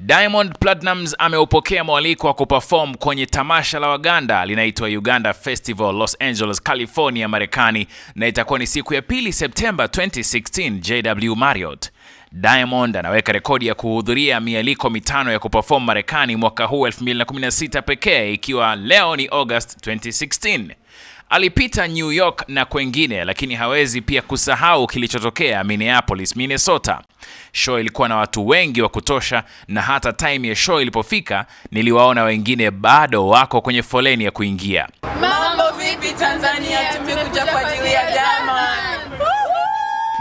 Diamond Platnumz ameupokea mwaliko wa kuperform kwenye tamasha la Waganda linaitwa Uganda Festival Los Angeles, California, Marekani, na itakuwa ni siku ya 2 Septemba 2016 JW Marriott. Diamond anaweka rekodi ya kuhudhuria mialiko mitano ya kuperform Marekani mwaka huu 2016 pekee, ikiwa leo ni August 2016. Alipita New York na kwengine, lakini hawezi pia kusahau kilichotokea Minneapolis, Minnesota. Show ilikuwa na watu wengi wa kutosha, na hata time ya show ilipofika niliwaona wengine bado wako kwenye foleni ya kuingia. Mambo vipi Tanzania, tumekuja kwa ajili ya Diamond.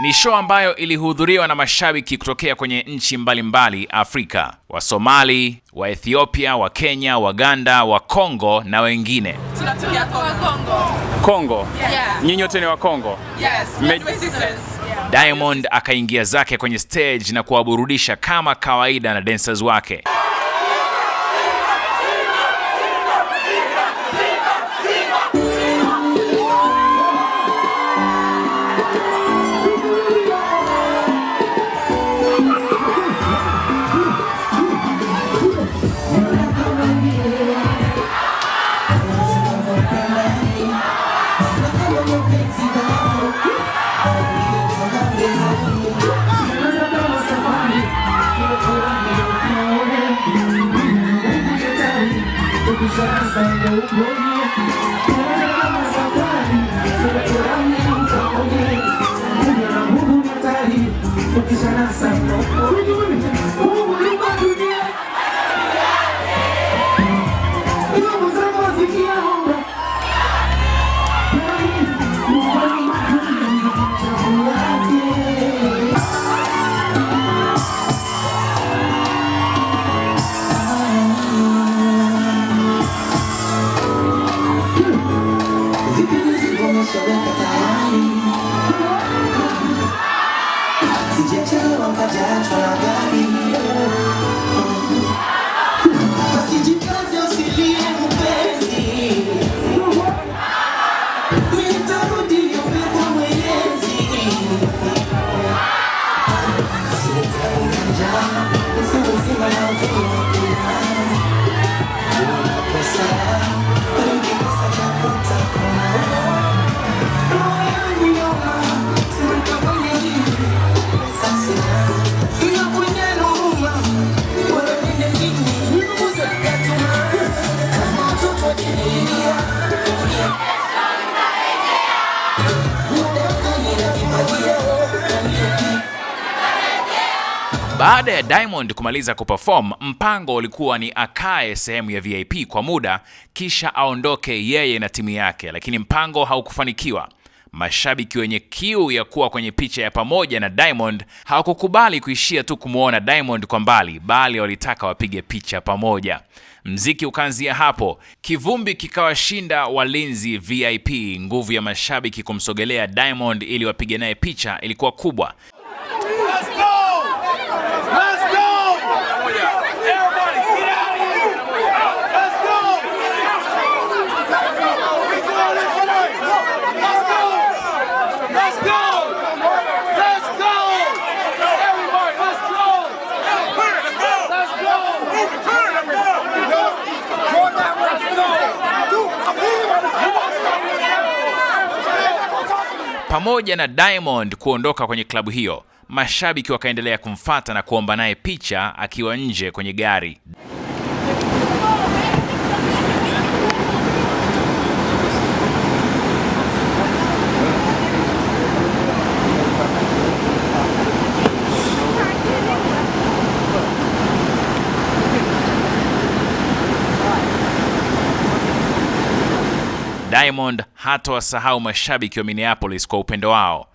Ni show ambayo ilihudhuriwa na mashabiki kutokea kwenye nchi mbalimbali Afrika, wa Somali, wa Ethiopia, wa Kenya, Waganda, wa Kongo na wengine. Tunatokea kwa Kongo. Kongo? Yeah. Nyinyi wote ni wa Kongo? Yes. Sisters. Diamond akaingia zake kwenye stage na kuwaburudisha kama kawaida na dancers wake. Baada ya Diamond kumaliza kuperform, mpango ulikuwa ni akae sehemu ya VIP kwa muda kisha aondoke yeye na timu yake, lakini mpango haukufanikiwa. Mashabiki wenye kiu ya kuwa kwenye picha ya pamoja na Diamond hawakukubali kuishia tu kumuona Diamond kwa mbali, bali walitaka wapige picha pamoja. Mziki ukaanzia hapo, kivumbi kikawashinda walinzi VIP. Nguvu ya mashabiki kumsogelea Diamond ili wapige naye picha ilikuwa kubwa. Pamoja na Diamond kuondoka kwenye klabu hiyo, mashabiki wakaendelea kumfuata na kuomba naye picha akiwa nje kwenye gari. Diamond hatawasahau mashabiki wa Minneapolis kwa upendo wao.